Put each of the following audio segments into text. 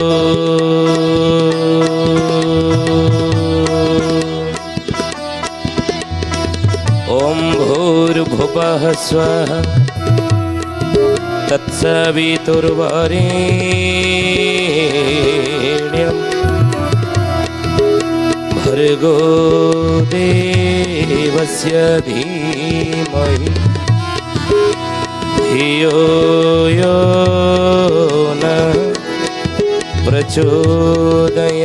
ओम भूर्भुवः स्वः तत्सवितुर्वरेण्यं भर्गो देवस्य धीमहि धियो यो नः प्रचोदयात्।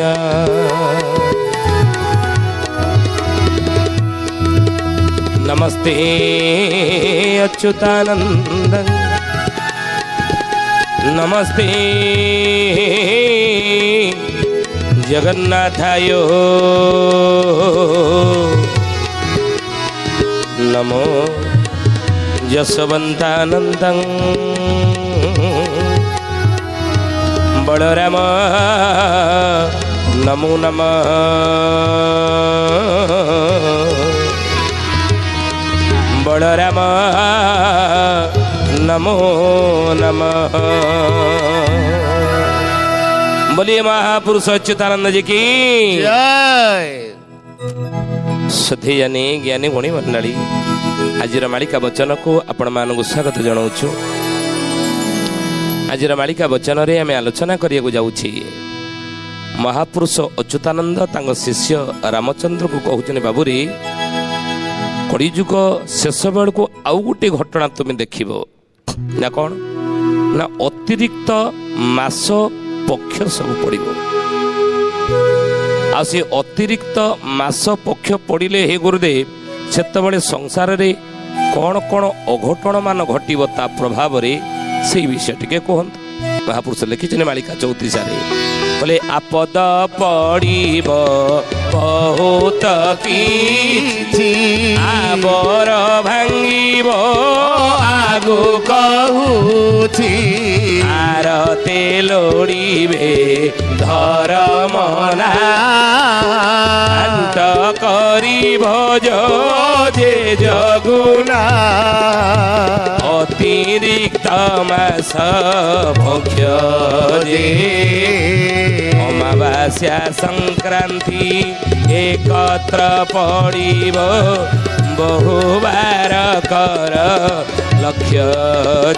नमस्ते अच्युतानंद, नमस्ते जगन्नाथाय, नमो यशवन्तानन्दं बलराम नमो नमः। बलराम नमो नमः। बोलिए महापुरुष अच्युतानंद जी की जय। सधेयानी ज्ञानी गुणी मंडली, आजिर मालिका वचन को आपण मानक स्वागत जनाऊँ। आजिर मालिका वचन रे आम आलोचना करिया जाऊँगी। महापुरुष अच्युतानंद तांग शिष्य रामचंद्र को कहते बाबूरी कलिजुग शेष बेल को आउ गोटे घटना तुम्हें देख ना कौन ना अतिरिक्त मास पक्ष सब पड़ से अतिरिक्त मास पक्ष पड़े हे गुरुदेव से संसार रे कौन कौन अघटन मान घटव ता प्रभाव से विषय टी कहत। महापुरुष लिखिछन मालिका 34 बोले आपद पड़ब बहुत किछि आबर भांगिब आगु कहूछि आरते लोड़िबे धर्मना अंत करिब जे जगुना अतिरिक्त मास भक्ष जे अमावास्या संक्रांति एकत्र पड़िब बहुबार कर लक्ष्य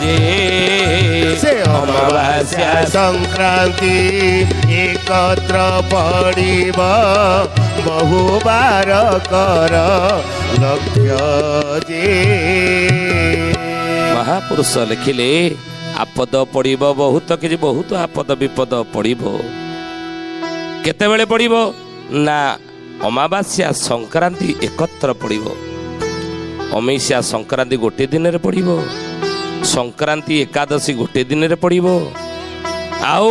जे अमावास्या संक्रांति एकत्र पड़िब बहुबार कर लक्ष्य जे। महापुरुष लिखिले आपद पड़िब बहुत कि बहुत आपद विपद पड़िब केतेबेले पड़िब ना अमावास्या संक्रांति एकत्र पड़िब। अमावास्या संक्रांति गोटे दिन रे पड़िब, संक्रांति एकादशी गोटे दिन रे पड़िब। आउ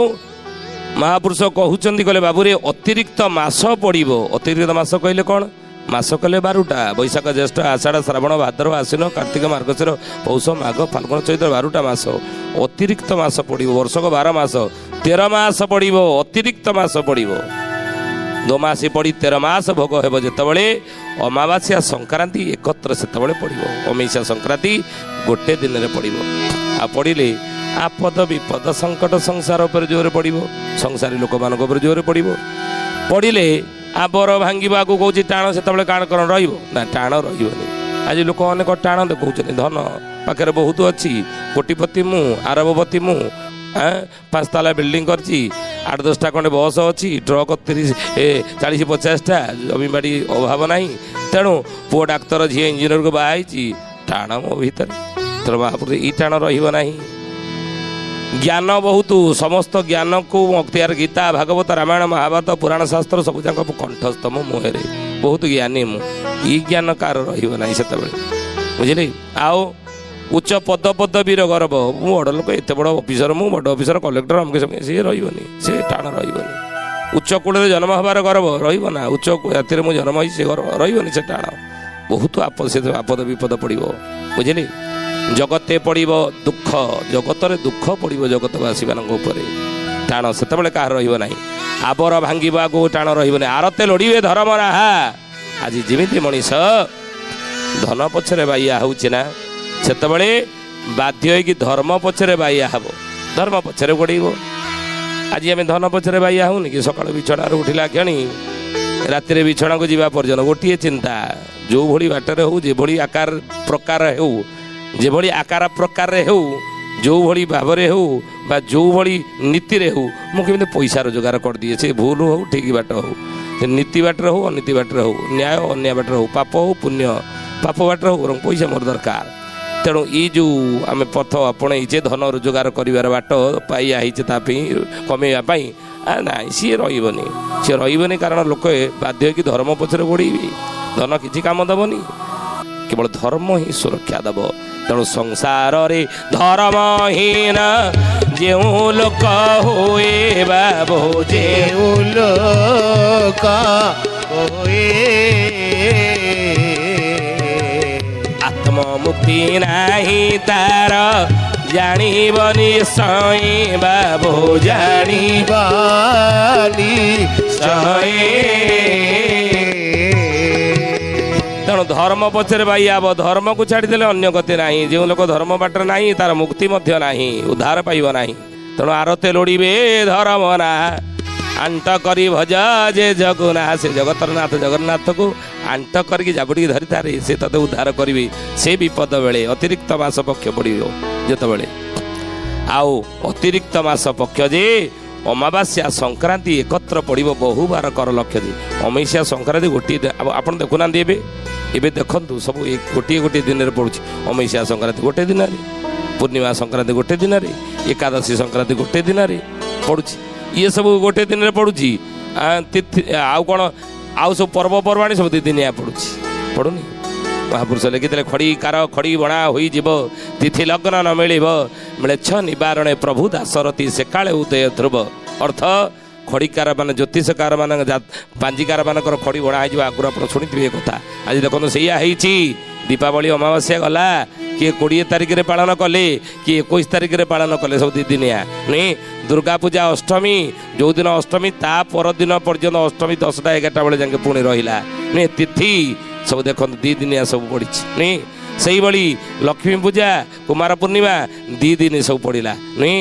महापुरुष कहउचंदी कहले बाबूरे अतिरिक्त मास पड़िब। अतिरिक्त मास कहले कौन? मास कहले 12टा बैशाख ज्येष्ठ आषाढ़ श्रावण भाद्रव आश्विन कार्तिक मार्गशीर पौष माघ फाल्गुन चैत्र 12टा मास अतिरिक्त मास पड़िब। वर्षक 12 मास 13 मास पड़िब। अतिरिक्त मास पड़िब 2 मास पड़ी 13 मास भोग हेब जेतबेले अमावास्या संक्रांति एकत्र सेतबेले पड़िब। अमावास्या संक्रांति गोटे दिन रे पड़िब। आ पड़िले आपद विपद संकट संसार पर जोर पड़िब, संसारी लोक मान पर जोर पड़िब। पड़िले आबर भांगिबा को कहूँ टाण सेतबेले काण कर रहिब ना टाण रहिबनी। आज लोक अनेक टाण देखौछन धन पाखे बहुत अच्छी कोटिपति मु आरबपति मु 5 ताला बिल्डिंग करची 8-10टा खंडे बस अच्छी ट्रक 40-50टा जमी बाड़ी अभाव नहीं तेणु पुओ डाक्तर झी इंजीनियर को बाहर टाण मो भीतर तर महापुरुष ई टाण रहा। ज्ञान बहुत समस्त ज्ञान को अख्तियार गीता भागवत रामायण महाभारत पुराण शास्त्र सब जाक कंठस्थ मो मुहे बहुत ज्ञानी मु ई ज्ञान कार रहा से बुझे। आओ उच्च पद पदवी गर्व मु बड़ लोक एत बड़ अफिसर मु बड़ अफिसर कलेक्टर अमके सब सी रही से टाण रही। उच्च कूल जन्म हबार गर्व रहा उच्च जाति में जन्म से गर्व रही से टाण बहुत आपद विपद पड़ो बुझे। जगते पड़ो दुख जगत दुख पड़ो जगतवासी मान टाण से कह रही आबर भांगा को टाण रही आरते लोड़े धर्म राहा। आज जमी मनीष धन पछरे बाइया होना से बाध्य धर्म पछरे बाइया हम धर्म पछरे गोड़ ଆଜି ଆମେ ଧନ ପଛରେ ବାଇଆ ହେଉନି କି? ସକାଳୁ ବିଛଣାରୁ ଉଠିଲା କ୍ଷଣି ରାତିରେ ବିଛଣାକୁ ଯିବା ପର୍ଯ୍ୟନ୍ତ ଗୋଟିଏ ଚିନ୍ତା, ଯେଉଁଭଳି ବାଟରେ ହେଉ, ଯେଭଳି ଆକାର ପ୍ରକାର ହେଉ, ଯେଭଳି ଆକାର ପ୍ରକାରରେ ହେଉ, ଯେଉଁଭଳି ଭାବରେ ହେଉ ବା ଯେଉଁଭଳି ନୀତିରେ ହେଉ, ମୁଁ କେମିତି ପଇସା ରୋଜଗାର କରିଦିଏ। ସେ ଭୁଲ ହେଉ ଠିକ୍ ବାଟ ହେଉ, ସେ ନୀତି ବାଟରେ ହେଉ ଅନୀତି ବାଟରେ ହେଉ, ନ୍ୟାୟ ଅନ୍ୟାୟ ବାଟରେ ହେଉ, ପାପ ହେଉ ପୁଣ୍ୟ ପାପ ବାଟରେ ହେଉ, ବରଂ ପଇସା ମୋର ଦରକାର। ତେଣୁ ଏଇ ଯେଉଁ ଆମେ ପଥ ଆପଣେଇଛେ ଧନ ରୋଜଗାର କରିବାର ବାଟ ପାଇଆ ହେଇଛେ ତା ପାଇଁ କମେଇବା ପାଇଁ, ନାଇଁ ସିଏ ରହିବନି କାରଣ ଲୋକ ବାଧ୍ୟ ହେଇକି ଧର୍ମ ପଛରେ ଗୋଡ଼େଇବେ। ଧନ କିଛି କାମ ଦେବନି, କେବଳ ଧର୍ମ ହିଁ ସୁରକ୍ଷା ଦେବ। ତେଣୁ ସଂସାରରେ ଧର୍ମହୀନ ଯେଉଁ ଲୋକ ହୁଏ ବାବୁ, ଯେଉଁ ଲୋକ ହୁଏ ଆତ୍ମମୁକ୍ତି ନାହିଁ ତାର, ଜାଣିବନି ସଇ ବାବୁ, ଜାଣିବାନି ସଏ। ତେଣୁ ଧର୍ମ ପଛରେ ବାଇ ହବ, ଧର୍ମକୁ ଛାଡ଼ିଦେଲେ ଅନ୍ୟ ଗତି ନାହିଁ। ଯେଉଁ ଲୋକ ଧର୍ମ ବାଟରେ ନାହିଁ ତାର ମୁକ୍ତି ମଧ୍ୟ ନାହିଁ, ଉଦ୍ଧାର ପାଇବ ନାହିଁ। ତେଣୁ ଆରତେ ଲୋଡ଼ିବେ ଧର୍ମ ନା, ଆଣ୍ଟ କରି ଭଜ ଯେ ଜଗନ୍ନାଥ, ସେ ଜଗତର ନାଥ ଜଗନ୍ନାଥକୁ ଆଣ୍ଟ କରିକି ଜାବୁଡ଼ିକି ଧରିଥାରେ, ସେ ତତେ ଉଦ୍ଧାର କରିବେ। ସେ ବିପଦ ବେଳେ ଅତିରିକ୍ତ ମାସ ପକ୍ଷ ପଡ଼ିବ ଯେତେବେଳେ, ଆଉ ଅତିରିକ୍ତ ମାସ ପକ୍ଷ ଯେ ଅମାବାସ୍ୟା ସଂକ୍ରାନ୍ତି ଏକତ୍ର ପଡ଼ିବ, ବହୁବାର କର ଲକ୍ଷ୍ୟ ଯେ ଅମାବାସ୍ୟା ସଂକ୍ରାନ୍ତି ଗୋଟିଏ ଆପଣ ଦେଖୁନାହାନ୍ତି, ଏବେ ଦେଖନ୍ତୁ ସବୁ ଗୋଟିଏ ଦିନରେ ପଡ଼ୁଛି। ଅମାବାସ୍ୟା ସଂକ୍ରାନ୍ତି ଗୋଟେ ଦିନରେ, ପୂର୍ଣ୍ଣିମା ସଂକ୍ରାନ୍ତି ଗୋଟେ ଦିନରେ, ଏକାଦଶୀ ସଂକ୍ରାନ୍ତି ଗୋଟେ ଦିନରେ ପଡ଼ୁଛି। ଇଏ ସବୁ ଗୋଟେ ଦିନରେ ପଡ଼ୁଛି। ତିଥି ଆଉ କ'ଣ, ଆଉ ସବୁ ପର୍ବପର୍ବାଣି ସବୁ ଦୁଇ ଦିନିଆ ପଡ଼ୁନି। ମହାପୁରୁଷ ଲେଖିଥିଲେ, ଖଡ଼ି ବଣା ହୋଇଯିବ, ତିଥି ଲଗ୍ନ ନ ମିଳିବ, ମିଳେଛ ନିବାରଣେ ପ୍ରଭୁ ଦାସରଥୀ ସେକାଳେ ଉଦୟ ଧ୍ରୁବ। ଅର୍ଥ ଖଡ଼ିକାର ମାନେ ଜ୍ୟୋତିଷକାର ମାନଙ୍କ ପାଞ୍ଜିକାର ମାନଙ୍କର ଖଡ଼ି ବଣା ହେଇଯିବ। ଆଗରୁ ଆପଣ ଶୁଣିଥିବେ ଏ କଥା। ଆଜି ଦେଖନ୍ତୁ ସେଇଆ ହେଇଛି। ଦୀପାବଳି ଅମାବାସ୍ୟା ଗଲା, କିଏ 20 ତାରିଖରେ ପାଳନ କଲେ, କିଏ 21 ତାରିଖରେ ପାଳନ କଲେ, ସବୁ ଦୁଇ ଦିନିଆ ନୁହେଁ। ଦୁର୍ଗା ପୂଜା ଅଷ୍ଟମୀ, ଯେଉଁଦିନ ଅଷ୍ଟମୀ ତା ପରଦିନ ପର୍ଯ୍ୟନ୍ତ ଅଷ୍ଟମୀ 10ଟା 11ଟା ବେଳେ ଯାକେ ପୁଣି ରହିଲା ନୁହେଁ। ତିଥି ସବୁ ଦେଖନ୍ତୁ ଦୁଇ ଦିନିଆ ସବୁ ପଡ଼ିଛି ନୁହେଁ। ସେଇଭଳି ଲକ୍ଷ୍ମୀ ପୂଜା, କୁମାର ପୂର୍ଣ୍ଣିମା 2 ଦିନ ସବୁ ପଡ଼ିଲା ନୁହେଁ।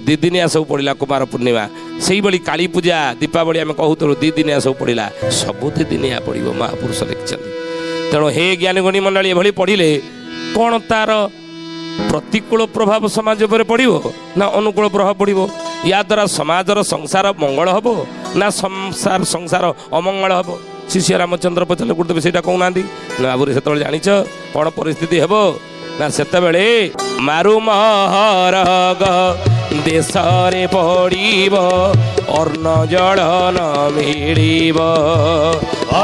2 ଦିନିଆ ସବୁ ପଡ଼ିଲା କୁମାର ପୂର୍ଣ୍ଣିମା। ସେଇଭଳି କାଳୀ ପୂଜା, ଦୀପାବଳି ଆମେ କହୁଥିଲୁ 2 ଦିନିଆ ସବୁ ପଡ଼ିଲା, ସବୁ 2 ଦିନିଆ ପଡ଼ିବ ମହାପୁରୁଷ ଲେଖିଛନ୍ତି। ତେଣୁ ହେ ଜ୍ଞାନୀଗଣୀ ମଣ୍ଡଳୀ, ଏଭଳି ପଢ଼ିଲେ କ'ଣ ତାର ପ୍ରତିକୂଳ ପ୍ରଭାବ ସମାଜ ଉପରେ ପଡ଼ିବ ନା ଅନୁକୂଳ ପ୍ରଭାବ ପଡ଼ିବ? ୟା ଦ୍ୱାରା ସମାଜର ସଂସାର ମଙ୍ଗଳ ହେବ ନା ସଂସାର ଅମଙ୍ଗଳ ହେବ? ଶିଷ୍ୟ ରାମଚନ୍ଦ୍ର ପଚାରିଲେ, ଗୁରୁଦେବ ସେଇଟା କହୁନାହାନ୍ତି ନା। ବାବୁରେ ସେତେବେଳେ ଜାଣିଛ କ'ଣ ପରିସ୍ଥିତି ହେବ ନା? ସେତେବେଳେ ମାରୁମହରଗ ଦେଶରେ ପଡ଼ିବ, ଅନ୍ନ ଜଳ ନ ମିଳିବ,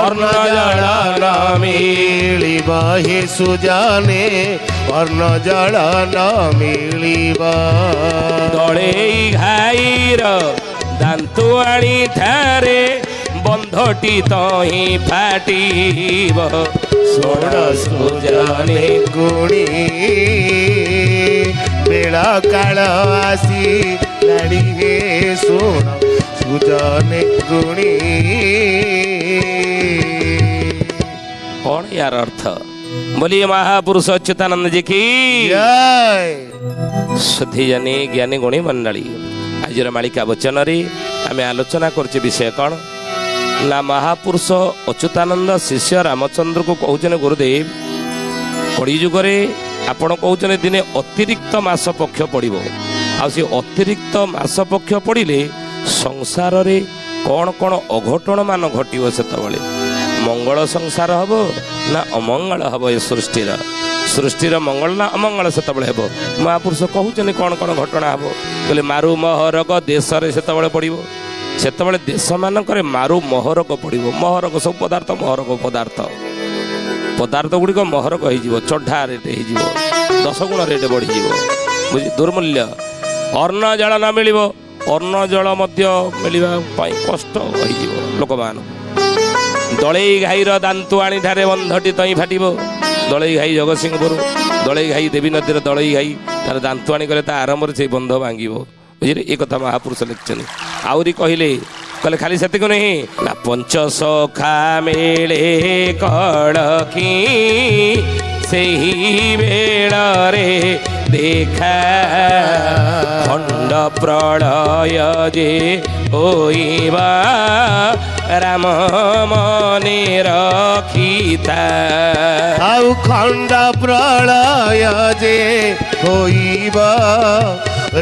ଅନ୍ନ ଜଳ ନ ମିଳିବ, ହେ ସୁଜାନେ ଅନ୍ନ ଜଳ ନ ମିଳିବ। ଦଳେଇ ଘାଇର ଦାନ୍ତୁଆଣି ଠାରେ ବନ୍ଧଟି ତହିଁ ଫାଟିବ, ଷୋଡ଼ ସୁଜନେ ଗୁଣି ବେଳ କାଳ ଆସି ଲାଡ଼ି, ହେ ଶୁଣ ସୁଜନେ ଗୁଣି। କ'ଣ ୟାର ଅର୍ଥ? बोलिए महापुरुष अच्युतानंद जी की जय। सुधी जानी ज्ञानी गुणी मंडली, आज मालिका वचन आम आलोचना कर विषय कौन ना महापुरुष अच्युतानंद शिष्य रामचंद्र को कहते गुरुदेव, कलिजुगे आपण कहते दिने अतिरिक्त मास पक्ष पड़ो, आसी अतिरिक्त मास पक्ष पड़े संसार रे कौन कौन अघटन मान घटव, से मंगल संसार हम ना अमंगल हम, ये सृष्टिर मंगल ना अमंगल से हे। महापुरुष कहते कौन कौन घटना हम कहले मारु महरग देश से पड़ो, से देश मानक मारु महरग पड़ो। महरग सब पदार्थ महरग पदार्थ गुड़िक महरग हो चढ़ा रेट हो 10 गुण रेट बढ़ी बुझ दुर्मूल्य। अन्न जल न मिल, अन्न जल मिलवा कष्ट लोक मान। दलई घाईर दांतुआणी ठारे बंधटी तई फाटिब। दलई घाई जगतसिंहपुर, दलई घाई देवी नदी दलई घाई तार दांतुआणी कले आरंभ से बंध भांग बुझे। ये कथा महापुरुष लिखिं। आहरी कहले कहले खाली से नहीं ना पंच सखा मेले कड़की से बेल रे দেখা খণ্ড প্রলয় যে হইবা রাম মনে রখিতা ଆଉ ଖଣ୍ଡ ପ୍ରଳୟ ଯେ ହୋଇବ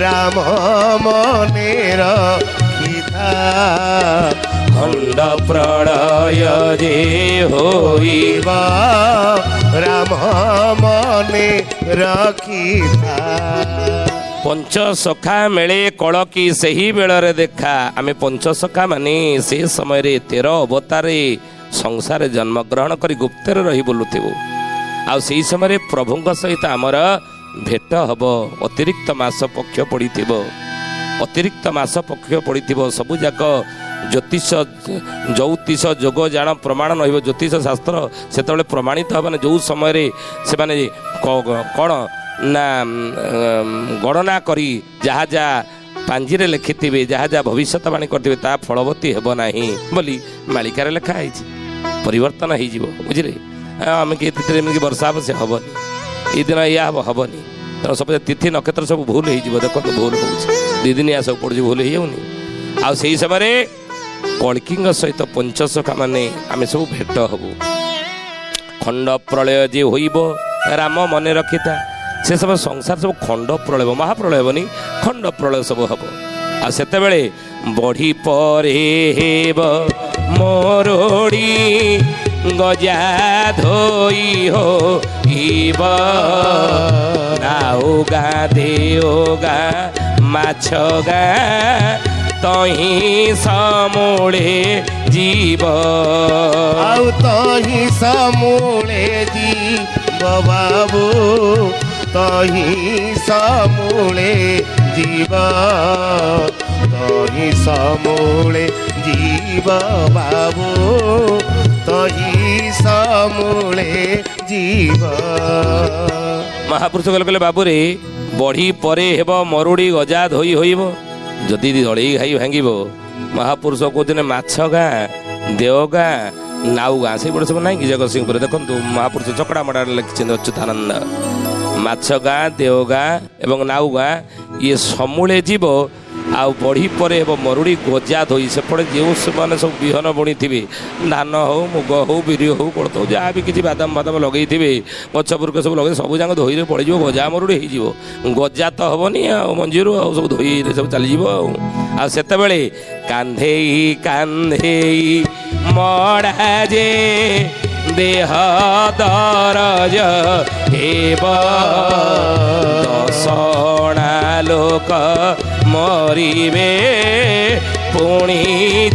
ରାମ ମନେ ରଖିଥା খণ্ড প্রলয় যে হইব ରାମ ମନେ ରଖିଥା ପଞ୍ଚସଖା ମେଳେ କଳକି ସେହି ବେଳରେ ଦେଖା ଆମେ ପଞ୍ଚସଖା ମାନେ ସେ ସମୟରେ 13 ଅବତାରେ ସଂସାରରେ ଜନ୍ମଗ୍ରହଣ କରି ଗୁପ୍ତରେ ରହି ବୁଲୁଥିବୁ ଆଉ ସେହି ସମୟରେ ପ୍ରଭୁଙ୍କ ସହିତ ଆମର ଭେଟ ହେବ ଅତିରିକ୍ତ ମାସ ପକ୍ଷ ପଡ଼ିଥିବ ଅତିରିକ୍ତ ମାସ ପକ୍ଷ ପଡ଼ିଥିବ ସବୁଯାକ ଜ୍ୟୋତିଷ ଯୋଗ ଜାଣ ପ୍ରମାଣ ରହିବ ଜ୍ୟୋତିଷ ଶାସ୍ତ୍ର ସେତେବେଳେ ପ୍ରମାଣିତ ହେବ ନା ଯେଉଁ ସମୟରେ ସେମାନେ କ'ଣ ନା ଗଣନା କରି ଯାହା ଯାହା ପାଞ୍ଜିରେ ଲେଖିଥିବେ ଯାହା ଯାହା ଭବିଷ୍ୟତବାଣୀ କରିଥିବେ ତାହା ଫଳବତୀ ହେବ ନାହିଁ ବୋଲି ମାଳିକାରେ ଲେଖା ହେଇଛି ପରିବର୍ତ୍ତନ ହେଇଯିବ ବୁଝିଲେ ଆମେ କି ତିଥିରେ ଏମିତି ବର୍ଷା ହେବ ସେ ହେବନି ଏଇ ଦିନ ଏଇଆ ହେବ ହେବନି ତେଣୁ ସବୁ ତିଥି ନକ୍ଷତ୍ର ସବୁ ଭୁଲ ହେଇଯିବ ଦେଖନ୍ତୁ ଭୁଲ ହେଉଛି 2 ଦିନିଆ ସବୁ ପଡ଼ୁଛି ଭୁଲ ହେଇଯାଉନି ଆଉ ସେହି ସମୟରେ କଳ୍କିଙ୍କ ସହିତ ପଞ୍ଚସଖା ମାନେ ଆମେ ସବୁ ଭେଟ ହେବୁ ଖଣ୍ଡ ପ୍ରଳୟ ଯେ ହୋଇବ ରାମ ମନେ ରଖିଥା ସେ ସବୁ ସଂସାର ସବୁ ଖଣ୍ଡ ପ୍ରଳୟ ମହାପ୍ରଳୟ ହେବନି ଖଣ୍ଡ ପ୍ରଳୟ ସବୁ ହେବ ଆଉ ସେତେବେଳେ ବଢ଼ି ପରେ ହେବ ମରୁଡ଼ି ଗଜା ଧୋଇ ହୋଇବ ନାଉ ଗାଁ ଦେଓ ଗାଁ ମାଛ ଗାଁ ତହିଁ ସମୂଳେ ଯିବ ଆଉ ତହିଁ ସମୂଳେ ଯିବ ବାବୁ ତହିଁ ସମୂଳେ ଯିବ ତହିଁ ସମୂଳେ ଯିବ ବାବୁ ତହିଁ ସମୂଳେ ଯିବ ମହାପୁରୁଷ କହିଲେ ବାବୁରେ ବଢ଼ି ପରେ ହେବ ମରୁଡ଼ି ଗଜା ଧୋଇ ହୋଇବ ଯଦି ଦଳେଇ ଘାଇ ଭାଙ୍ଗିବ ମହାପୁରୁଷ କହୁଛନ୍ତି ମାଛ ଗାଁ ଦେଓ ଗାଁ ନାଉ ଗାଁ ସେଇପଟେ ସବୁ ନାହିଁ କି ଜଗତସିଂହପୁରରେ ଦେଖନ୍ତୁ ମହାପୁରୁଷ ଚକଡ଼ା ମଡ଼ାରେ ଲେଖିଛନ୍ତି ଅଚ୍ୟୁତାନନ୍ଦ ମାଛ ଗାଁ ଦେଓ ଗାଁ ଏବଂ ନାଉ ଗାଁ ଇଏ ସମୂଳେ ଯିବ ଆଉ ବଢ଼ି ପରେ ହେବ ମରୁଡ଼ି ଗଜା ଧୋଇ ସେପଟେ ଯେଉଁ ସେମାନେ ସବୁ ବିହନ ବୁଣିଥିବେ ଧାନ ହେଉ ମୁଗ ହେଉ ବିରି ହେଉ କୋଳଥ ହେଉ ଯାହା ବି କିଛି ବାଦାମ ଫାଦାମ ଲଗେଇଥିବେ ଗଛ ପୁରୁକ ସବୁ ଲଗେଇ ସବୁ ଯାକ ଧୋଇରେ ପଡ଼ିଯିବ ଗଜା ମରୁଡ଼ି ହେଇଯିବ ଗଜା ତ ହେବନି ଆଉ ମଞ୍ଜିରୁ ଆଉ ସବୁ ଧୋଇରେ ସବୁ ଚାଲିଯିବ ଆଉ ସେତେବେଳେ କାନ୍ଧେଇ କାନ୍ଧେଇ ମଡ଼ା ଯେ ଦେହ ଦରଜ ହେବ ଦଶଣା ଲୋକ ମରିବେ ପୁଣି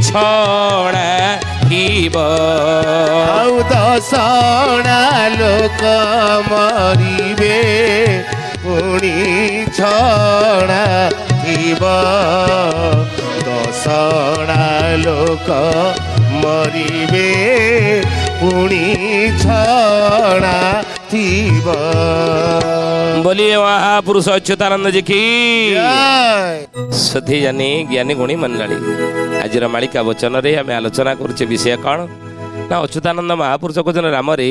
ଛଣା ଥିବ ଆଉ ଦଶଣା ଲୋକ ମରିବେ ପୁଣି ଛଣା ଥିବ ଦଶଣା ଲୋକ ମରିବେ ପୁଣି ଛଣା ଥିବ बोलिए महापुरुष अच्युतानंद जी की ଜୟ। सधी जानी ज्ञानी गुणी मंडली आज मालिका वचन रे आम आलोचना करुचे विषय कौन ना अच्युतानंद महापुरुष कहते राम रे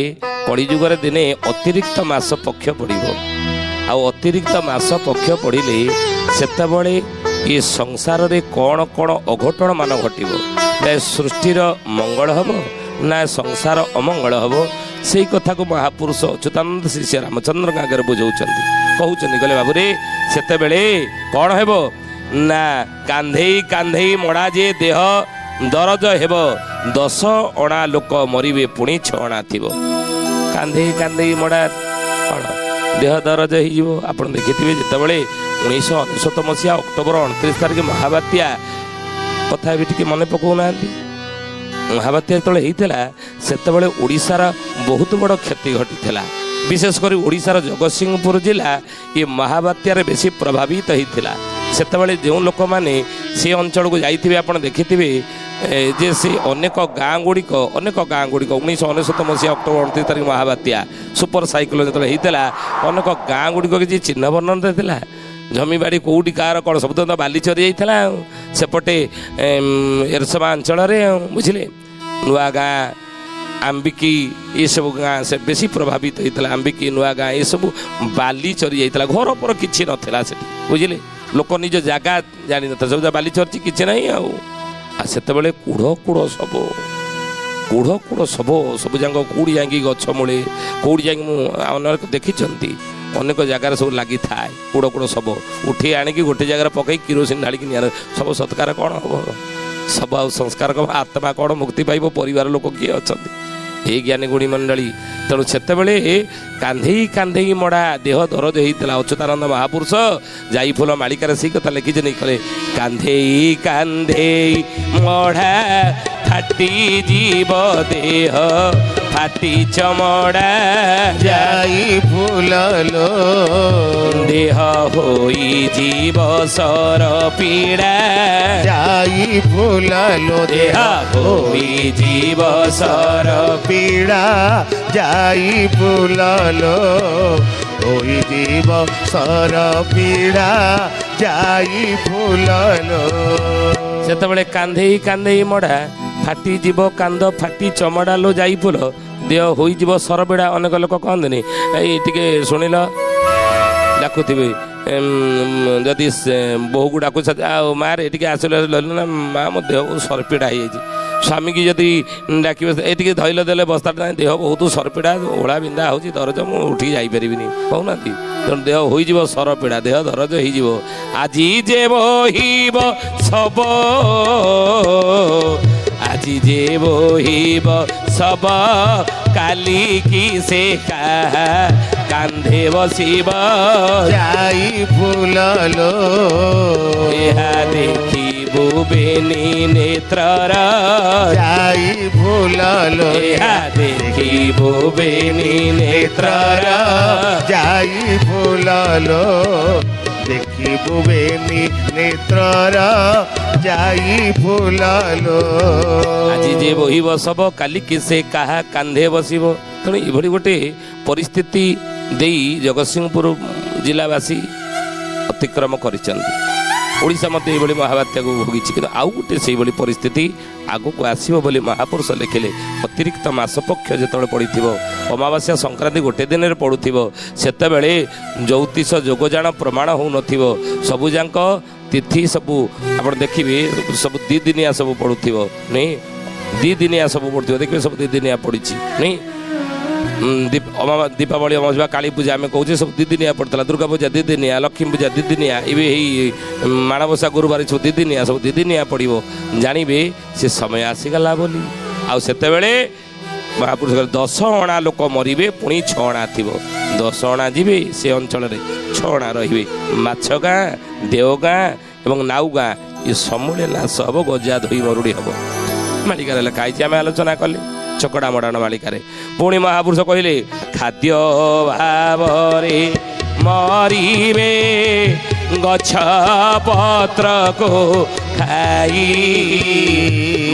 कलिजुगर दिने अतिरिक्त मास पक्ष पड़ो अतिरिक्त मास पक्ष पड़े सेतबले ये संसार रे कौन कौन अघटन मान घटव ना सृष्टिर मंगल हम ना संसार अमंगल हम से कथा को महापुरुष अच्युतानंद श्री श्री रामचंद्र आगे बुझाऊँ कहते कहले बाबूरे सेते कौन हेब ना कांधेई कांधेई मड़ा जे देह दरज हेब 10 अणा लोक मरिबे पुणी 6 अणा थिबो कांधेई कांधेई मड़ा कौन देह दरज हो आप देखिए जितेबाला 1999 मसीहा अक्टोबर 29 तारिख महाबात्या कथा भी टी मन पकाऊना महाबात्या जो होता ओडिशार बहुत बड़ क्षति घटी विशेषकर ओडिशार जगतसिंहपुर जिला ये महाबात्यार बेसी प्रभावित होता सेतबले जो लोक मैंने से अंचल को जाइए आप देखिथे जे से अनेक गाँ गुड़िक 1999 मसीहा अक्टोबर 29 तारिख महाबात्या सुपर साइक्लोन जो होता अनेक गाँ गुड़िक किसी चिन्ह वर्णन था जमीबाड़ी कौटी कार कौन सब तो बाली चरी जाता सेपटे एरसमा अंचल बुझे नुआ गाँ आंबिकी ये सब गाँ से बेसी प्रभावित होता आंबिकी नुआ गाँ ये सब बाली चरी जाता घर पर किसी नाला से बुझे लोक निज जगह जानी न सब बाली चरची किसी ना से कूढ़ कूढ़ सब कूढ़ कूढ़ सब सब जाक कौड़ी जाकि गछ मूले कौड़ी जाकि देखी अनेक जगार सब लगी थाए कूड़ कूड़ सब उठी आणिकी गोटे जगार पकई किरोसिन ढालिकी निआर सब सत्कार कौन हम सब आ संस्कार कौन आत्मा कौन मुक्ति पाइब परिवार लोक किए अच्छा ये ज्ञानी गुणी मंडली तेणु से कांधे कांधे मड़ा देह दरज होता अच्युतानंद महापुरुष जाई फूल मालिकार सी कथा लिखिजे नहीं कले कांधे कांधे मड़ा फाटी जीव देह फाटी चमड़ा जाई फूललो देह होई जीव सर पीड़ा जाई फूललो देह होई जीव सर पीड़ा जाई फूललो होई जीव सर पीड़ा जाई फूललो सेतबेले कांधे कांधे मड़ा फाटी जीव कांद फाटी चमड़ा लो जाई फूल देह होई जीव सरबेड़ा अनेक लोक कहते ये शुणिल डाकुवे जदि बहु को डाक माँ रे ये आसल ना माँ मो देह सरपीड़ा हो स्वामी की जदि डाक ये धैल देले बस्ता देह बहुत सरपीड़ा ओला बिंदा हो दरज मुझे उठी जापर कहना तेणु देह हो सरपीड़ा देह दरज हो आजी जे बहिब सब আজি যে বহিব সব কালি কি সে কাহা কান্ধে বসিব যাই ফুললো এহা দেখিবু বেনি নেত্রর যাই ফুললো এহা দেখিবু বেনি নেত্রর যাই ফুললো देखिबु बेनी नेत्रर जाई फूललो আজি যে বহিব সব কালি কি সে কাহা কান্ধে বসিব তেणु এভাবে गोटे परिस्थिति देई जगतसिंहपुर जिलावासी अतिक्रम करिसंती ओडिशा मत ये महाबात्या को भोगी कि आउ गोटे से परिस्थिति आगक आसो बोली महापुरुष लिखिले अतिरिक्त मास पक्ष जो पड़ी अमावास्या संक्रांति गोटे दिन में पड़ू से ज्योतिष जोगजान प्रमाण हो नबुजाक तिथि सबू आप देखिए सब दिदिनिया सब पड़ू नहीं दिदिनिया सब पड़ू देखिए सब दिदिनिया पड़ी नहीं दीपावली अमावास्या काली पूजा आम कहे सब दिदिनिया पड़ता दुर्गा पूजा दिदिनिया लक्ष्मी पूजा दिदिनिया ये माणबसा गुरुवार सब दिदिनिया सब दिदिनिया पड़ो जानवे से समय आसीगला बोली आते महापुरुष 10 अणा लोक मरवे पुणी 6 अणा थी 10 अणा जीवे से अंचल 6 अणा रे माछ गाँ देव गाँ और नाउ गाँ ये समूले नाश हम गजा धोई मरुड़ी हम मालिकार लिखाई आम आलोचना कले चकड़ा मडाण मालिकार पुणी महापुरुष कहले खाद्य भाव मरीबे गछ पत्र को खाई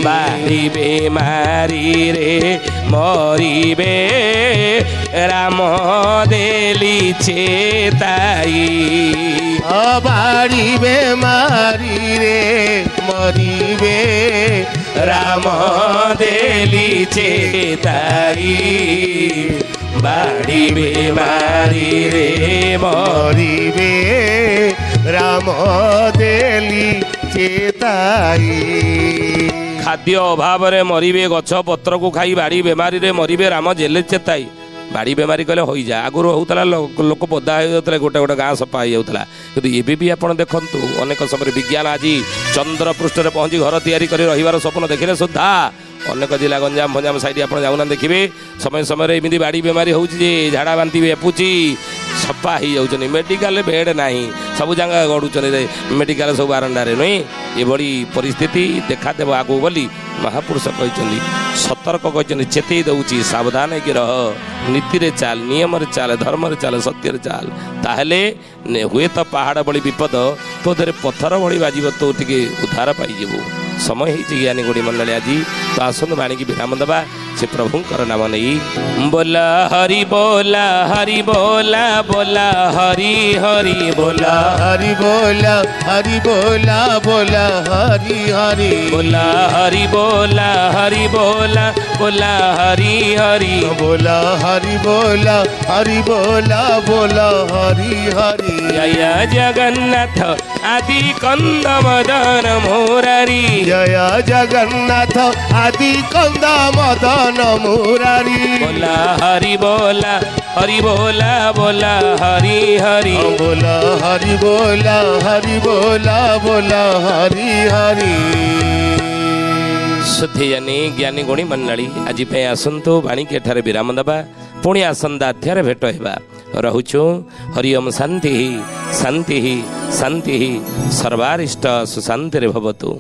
बाड़ीबे मारी रे मरीबे राम देली चेताई बाड़ीबे मारी रे मरीबे राम देली चेताई बाड़ीबे मारी रे मरीबे राम देली चेताई खाद्य अभाव मरीबे गछ पत्र को खाई बाड़ी बेमारी रे मरीबे राम जेले चेताई बाड़ी बेमारी कहले हो जाए आगुरी होता लोक पदा हो गोटे गोटे गाँ सफा हो जाता कि एबी भी आप देखु अनेक समय विज्ञान आज चंद्र पृष्ठ में पहुँची घर तैयारी कर रही स्वप्न देखिले सुधा अनेक जिला गंजाम फंजाम साइड आप जाऊना देखिए समय समय एमती बाड़ी बेमारी हो झाड़ा बांति एपुची सफा हो जाऊँ मेडिकल बेड ना सब जगह गड़ुचे मेडिकल सब बारंडारे नुई ये परिस्थिति देखा देव आगू बोली महापुरुष कहते सतर्क कहते चेतई दौची सावधान है कि रह नीति रे चाल नियम रे चाल धर्म रे चाल सत्य रे चाल ताहले हुए तो पहाड़ बड़ी विपद तो धरे पत्थर बड़ी बाजिब तो टिके उद्धार पाइबू समय है ज्ञानी गुड़ी मंडली आज तो आसत बाणी की विराम दबा से प्रभुंकर नाम नहीं बोला हरि बोला हरि बोला बोला हरि हरि बोला हरि बोला हरि बोला बोला हरि हरि बोला हरि बोला हरि बोला बोला हरि हरि बोला हरि बोला हरि बोला बोला हरि हरि जय जगन्नाथ आदि कंद मदन मुरारी जय जगन्नाथ आदि कंद मदन मुरारी बोला हरि बोला हरि बोला बोला हरि हरि बोला हरि बोला हरि बोला बोला हरि हरि सुधियानी ज्ञानी गुणी मंडली आज आसतु बाणिकी ठारे विराम दबा पुणी आसंदा अध्याय भेट होगा रहुचु हरि ओम शांति शांति शांति सर्वारिष्ट सुशांति भवतु।